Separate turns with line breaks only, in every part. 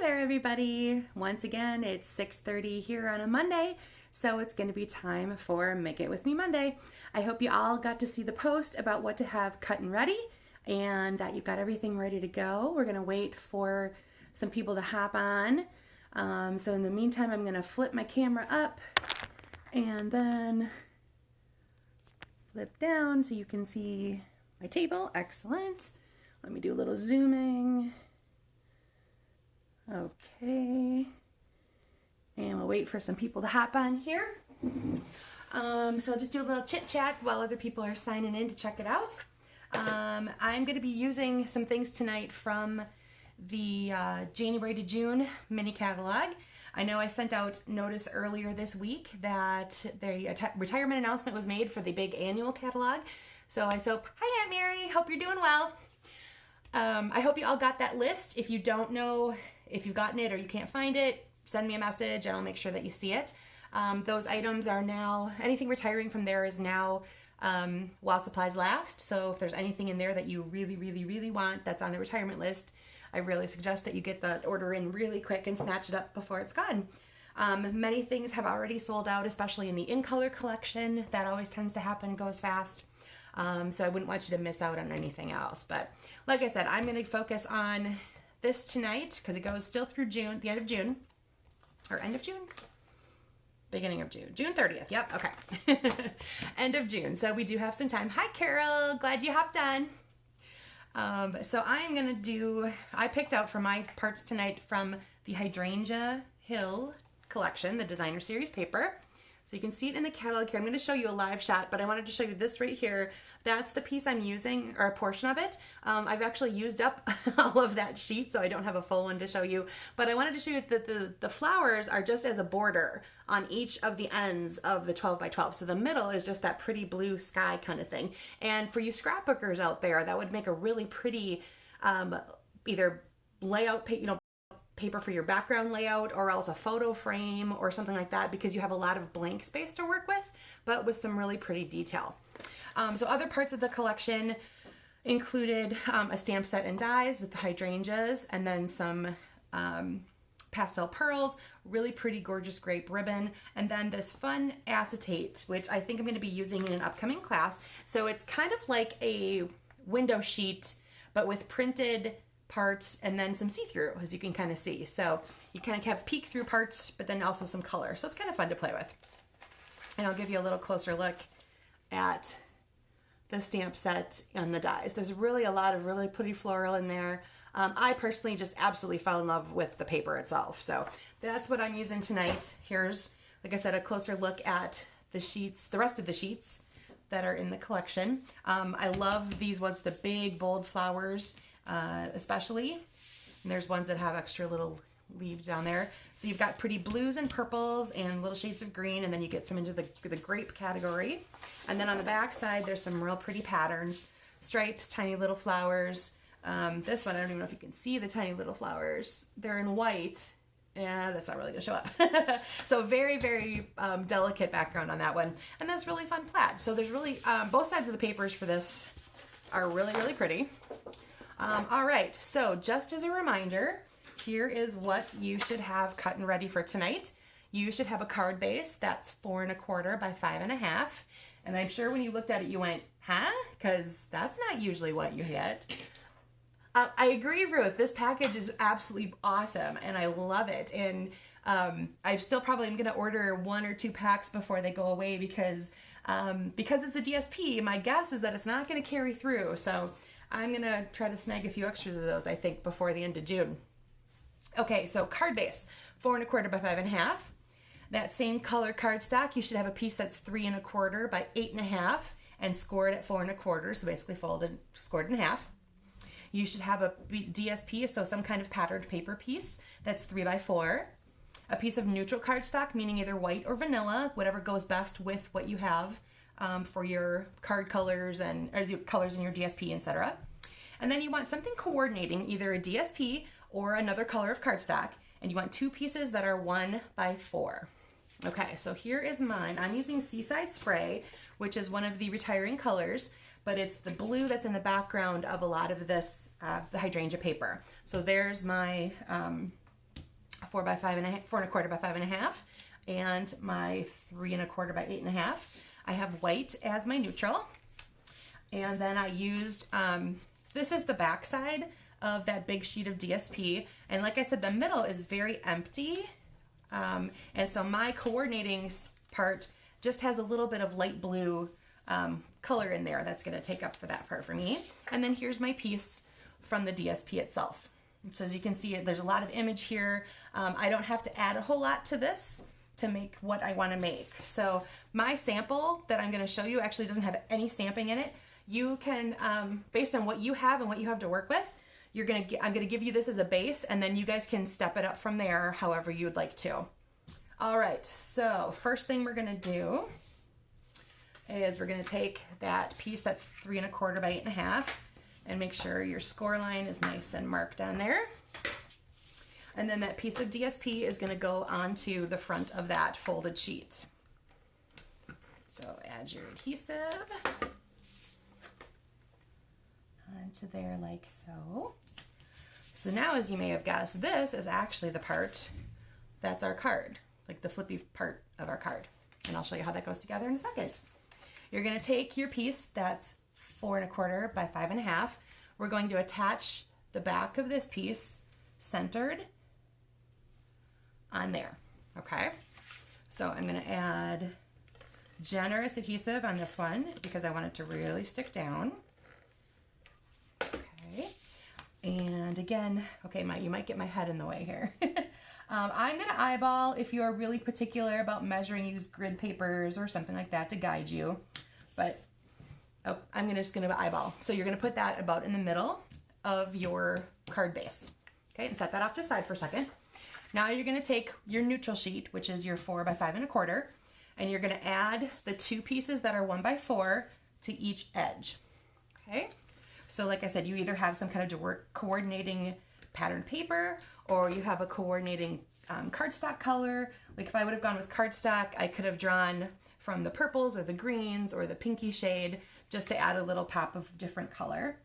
there, everybody. Once again, it's 6:30 here on a Monday, so it's going to be time for Make It With Me Monday. I hope you all got to see the post about what to have cut and ready and that you've got everything ready to go. We're going to wait for some people to hop on. So in the meantime, I'm going to flip my camera up and then flip down so you can see my table. Excellent. Let me do a little zooming. Okay, and we'll wait for some people to hop on here. So I'll just do a little chit chat while other people are signing in to check it out. I'm going to be using some things tonight from the January to June mini catalog. I know I sent out notice earlier this week that the retirement announcement was made for the big annual catalog. So I said, hi Aunt Mary, hope you're doing well. I hope you all got that list. If you don't know if you've gotten it or you can't find it, send me a message and I'll make sure that you see it. Those items are now, anything retiring from there is now while supplies last. So if there's anything in there that you really want that's on the retirement list, I really suggest that you get that order in really quick and snatch it up before it's gone. Many things have already sold out, especially in the in-color collection. That always tends to happen and goes fast. So I wouldn't want you to miss out on anything else. But like I said, I'm going to focus on this tonight because it goes still through June, the end of June, or end of June? Beginning of June. June 30th. Yep. Okay. End of June. So we do have some time. Hi, Carol. Glad you hopped on. So I'm going to do, I picked out for my parts tonight from the Hydrangea Hill collection, the designer series paper. So you can see it in the catalog here. I'm going to show you a live shot, but I wanted to show you this right here. That's the piece I'm using, or a portion of it. I've actually used up all of that sheet, so I don't have a full one to show you. But I wanted to show you that the flowers are just as a border on each of the ends of the 12 by 12. So the middle is just that pretty blue sky kind of thing. And for you scrapbookers out there, that would make a really pretty either layout, paper for your background layout, or else a photo frame or something like that, because you have a lot of blank space to work with, but with some really pretty detail. So other parts of the collection included a stamp set and dies with the hydrangeas, and then some pastel pearls, really pretty gorgeous grape ribbon, and then this fun acetate, which I think I'm going to be using in an upcoming class. So it's kind of like a window sheet, but with printed parts and then some see-through, as you can kind of see. So you kind of have peek-through parts, but then also some color. So it's kind of fun to play with. And I'll give you a little closer look at the stamp set and the dies. There's really a lot of really pretty floral in there. I personally just absolutely fell in love with the paper itself. So that's what I'm using tonight. Here's, like I said, a closer look at the sheets, the rest of the sheets that are in the collection. I love these ones, the big bold flowers, especially. And there's ones that have extra little leaves down there. So you've got pretty blues and purples and little shades of green, and then you get some into the grape category. And then on the back side, there's some real pretty patterns, stripes, tiny little flowers. This one, I don't even know if you can see the tiny little flowers. They're in white. Yeah, that's not really gonna show up. So very delicate background on that one. And that's really fun plaid. So there's really, both sides of the papers for this are really pretty. All right, so just as a reminder, here is what you should have cut and ready for tonight. You should have a card base that's 4 1/4 by 5 1/2. And I'm sure when you looked at it, you went, huh? Because that's not usually what you get. I agree, Ruth. This package is absolutely awesome, and I love it. And I still probably am going to order 1 or 2 packs before they go away because it's a DSP. My guess is that it's not going to carry through. So I'm going to try to snag a few extras of those, I think, before the end of June. Okay, so card base, 4 1/4 by 5 1/2. That same color cardstock, you should have a piece that's 3 1/4 by 8 1/2 and scored at 4 1/4, so basically folded, scored in half. You should have a DSP, so some kind of patterned paper piece that's 3 by 4. A piece of neutral cardstock, meaning either white or vanilla, whatever goes best with what you have for your card colors and or the colors in your DSP, etc. And then you want something coordinating, either a DSP or another color of cardstock, and you want 2 pieces that are 1 by 4. Okay, so here is mine. I'm using Seaside Spray, which is one of the retiring colors, but it's the blue that's in the background of a lot of this, the hydrangea paper. So there's my 4 by 5.5, 4 1/4 by 5.5, and my 3 1/4 by 8.5. I have white as my neutral. And then I used, this is the back side of that big sheet of DSP. And like I said, the middle is very empty. And so my coordinating part just has a little bit of light blue color in there that's going to take up for that part for me. And then here's my piece from the DSP itself. So as you can see, there's a lot of image here. I don't have to add a whole lot to this to make what I want to make. So my sample that I'm going to show you actually doesn't have any stamping in it. You can, based on what you have and what you have to work with, I'm going to give you this as a base, and then you guys can step it up from there however you'd like to. All right, so first thing we're going to do is we're going to take that piece that's 3 1/4 by 8.5 and make sure your score line is nice and marked on there. And then that piece of DSP is going to go onto the front of that folded sheet. So add your adhesive onto there like so. So now, as you may have guessed, this is actually the part that's our card, like the flippy part of our card. And I'll show you how that goes together in a second. You're going to take your piece that's 4 1/4 by 5.5. We're going to attach the back of this piece centered on there. Okay, so I'm going to add generous adhesive on this one because I want it to really stick down. Okay, and again, okay, you might get my head in the way here. I'm going to eyeball. If you are really particular about measuring, use grid papers or something like that to guide you. But I'm just going to eyeball. So you're going to put that about in the middle of your card base. Okay, and set that off to the side for a second. Now you're going to take your neutral sheet, which is your 4 by 5 1/4, and you're going to add the two pieces that are 1 by 4 to each edge. Okay, so like I said, you either have some kind of coordinating pattern paper, or you have a coordinating cardstock color. Like if I would have gone with cardstock, I could have drawn from the purples or the greens or the pinky shade just to add a little pop of different color.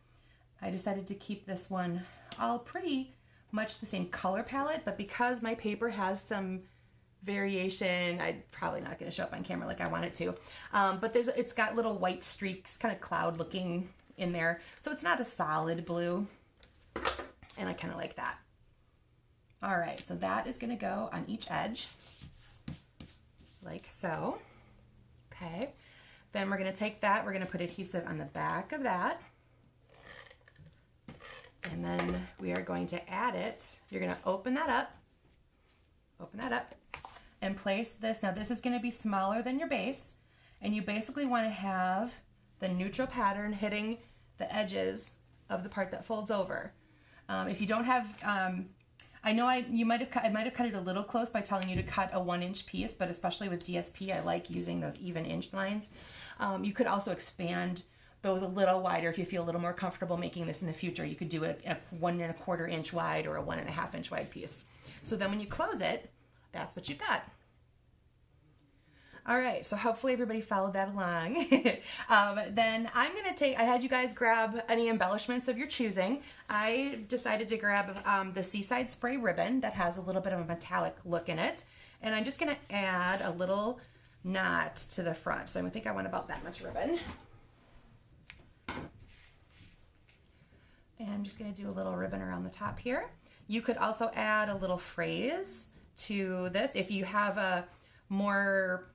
I decided to keep this one all pretty much the same color palette, but because my paper has some variation, I'm probably not going to show up on camera like I want it to, but it's got little white streaks, kind of cloud looking in there, so it's not a solid blue, and I kind of like that. All right, so that is going to go on each edge like so. Okay, then we're going to take that, we're going to put adhesive on the back of that. And then we are going to add it. You're going to open that up, and place this. Now this is going to be smaller than your base, and you basically want to have the neutral pattern hitting the edges of the part that folds over. If you don't have, I know I might have cut it a little close by telling you to cut a 1-inch piece, but especially with DSP, I like using those even inch lines. You could also expand those a little wider if you feel a little more comfortable making this in the future. You could do a 1 1/4 inch wide or a 1.5 inch wide piece. So then when you close it, that's what you've got. All right, so hopefully everybody followed that along. Then I'm gonna I had you guys grab any embellishments of your choosing. I decided to grab the Seaside Spray ribbon that has a little bit of a metallic look in it. And I'm just gonna add a little knot to the front. So I think I want about that much ribbon. And I'm just going to do a little ribbon around the top here. You could also add a little phrase to this if you have a more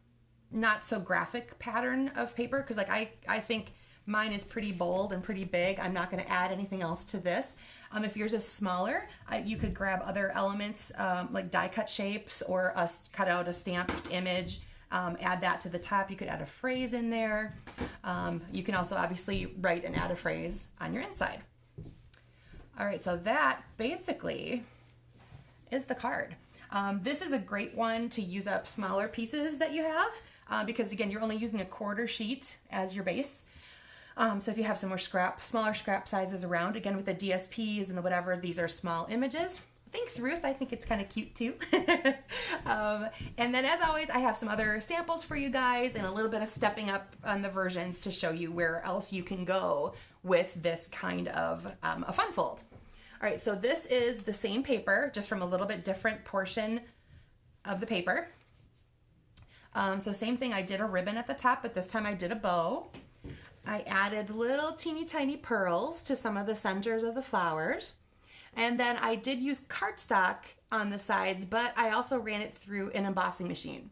not so graphic pattern of paper, because like I think mine is pretty bold and pretty big. I'm not going to add anything else to this. If yours is smaller, you could grab other elements like die cut shapes or cut out a stamped image. Add that to the top. You could add a phrase in there. You can also obviously write and add a phrase on your inside. All right, so that basically is the card. This is a great one to use up smaller pieces that you have because again, you're only using a 1/4 sheet as your base. So if you have some more smaller scrap sizes around, again with the DSPs and the whatever, these are small images. Thanks, Ruth. I think it's kind of cute too. And then as always, I have some other samples for you guys and a little bit of stepping up on the versions to show you where else you can go with this kind of a fun fold. All right, so this is the same paper, just from a little bit different portion of the paper. So same thing, I did a ribbon at the top, but this time I did a bow. I added little teeny tiny pearls to some of the centers of the flowers. And then I did use cardstock on the sides, but I also ran it through an embossing machine.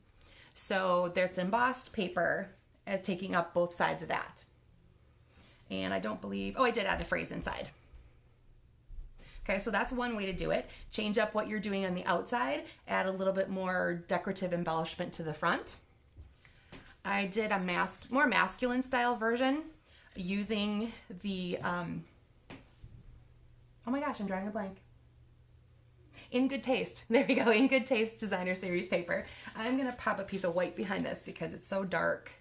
So there's embossed paper as taking up both sides of that. And I don't believe, oh, I did add a phrase inside. Okay, so that's one way to do it. Change up what you're doing on the outside, add a little bit more decorative embellishment to the front. I did a more masculine style version using the, oh my gosh, I'm drawing a blank. In Good Taste, there we go, In Good Taste Designer Series paper. I'm gonna pop a piece of white behind this because it's so dark.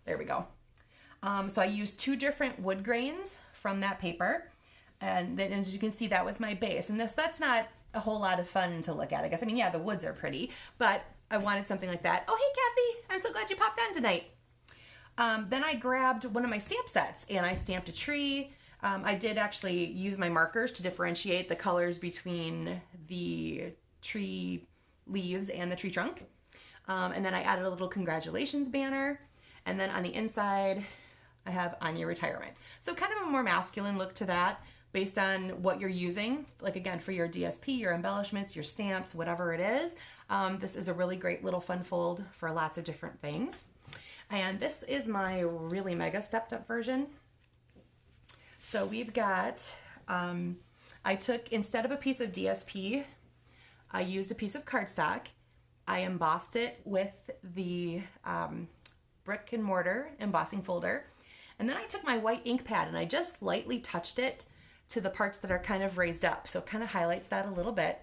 There we go. So I used 2 different wood grains from that paper. And then, as you can see, that was my base. And that's not a whole lot of fun to look at, I guess. I mean, yeah, the woods are pretty, but I wanted something like that. Oh, hey, Kathy, I'm so glad you popped on tonight. Then I grabbed one of my stamp sets and I stamped a tree. I did actually use my markers to differentiate the colors between the tree leaves and the tree trunk. And then I added a little congratulations banner. And then on the inside, I have on your retirement. So kind of a more masculine look to that, based on what you're using, like again, for your DSP, your embellishments, your stamps, whatever it is. This is a really great little fun fold for lots of different things. And this is my really mega stepped up version. So we've got, I took, instead of a piece of DSP, I used a piece of cardstock. I embossed it with the brick and mortar embossing folder. And then I took my white ink pad and I just lightly touched it to the parts that are kind of raised up. So it kind of highlights that a little bit.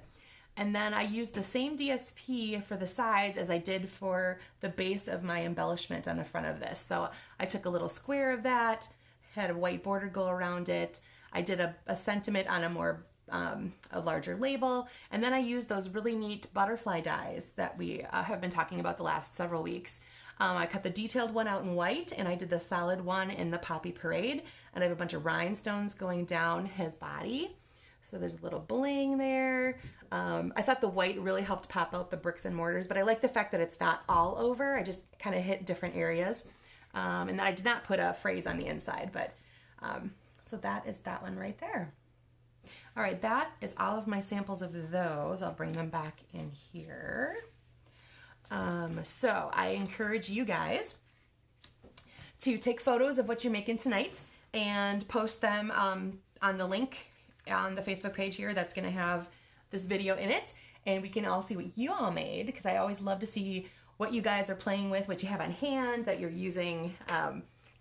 And then I used the same DSP for the sides as I did for the base of my embellishment on the front of this. So I took a little square of that, had a white border go around it. I did a sentiment on a more, a larger label. And then I used those really neat butterfly dies that we have been talking about the last several weeks. I cut the detailed one out in white and I did the solid one in the Poppy Parade. And I have a bunch of rhinestones going down his body. So there's a little bling there. I thought the white really helped pop out the bricks and mortars, but I like the fact that it's not all over. I just kind of hit different areas. And then I did not put a phrase on the inside, but so that is that one right there. All right, that is all of my samples of those. I'll bring them back in here. So I encourage you guys to take photos of what you're making tonight and post them on the link on the Facebook page here that's going to have this video in it, and we can all see what you all made, because I always love to see what you guys are playing with, what you have on hand, that you're using,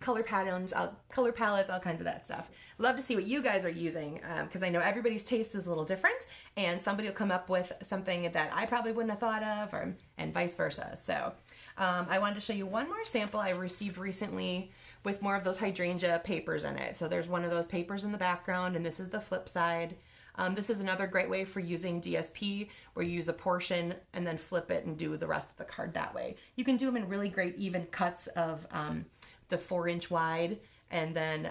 color patterns, color palettes, all kinds of that stuff. Love to see what you guys are using, because I know everybody's taste is a little different, and somebody will come up with something that I probably wouldn't have thought of, and vice versa. So I wanted to show you one more sample I received recently with more of those hydrangea papers in it. So there's one of those papers in the background, and this is the flip side. This is another great way for using DSP, where you use a portion and then flip it and do the rest of the card that way. You can do them in really great even cuts of the 4-inch wide, and then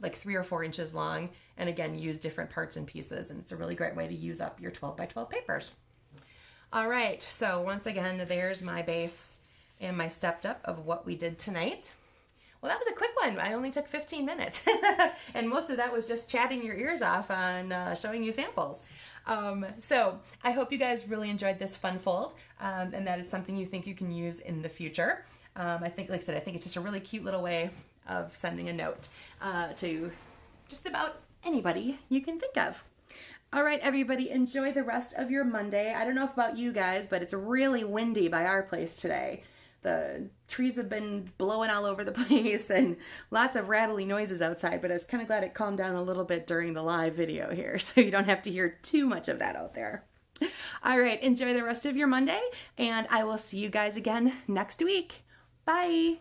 like 3 or 4 inches long, and again, use different parts and pieces, and it's a really great way to use up your 12 by 12 papers. All right, so once again, there's my base and my stepped up of what we did tonight. Well, that was a quick one. I only took 15 minutes. And most of that was just chatting your ears off on showing you samples. So I hope you guys really enjoyed this fun fold, and that it's something you think you can use in the future. I think, like I said, I think it's just a really cute little way of sending a note to just about anybody you can think of. All right, everybody, enjoy the rest of your Monday. I don't know about you guys, but it's really windy by our place today. The trees have been blowing all over the place and lots of rattly noises outside, but I was kind of glad it calmed down a little bit during the live video here, so you don't have to hear too much of that out there. All right, enjoy the rest of your Monday, and I will see you guys again next week. Bye.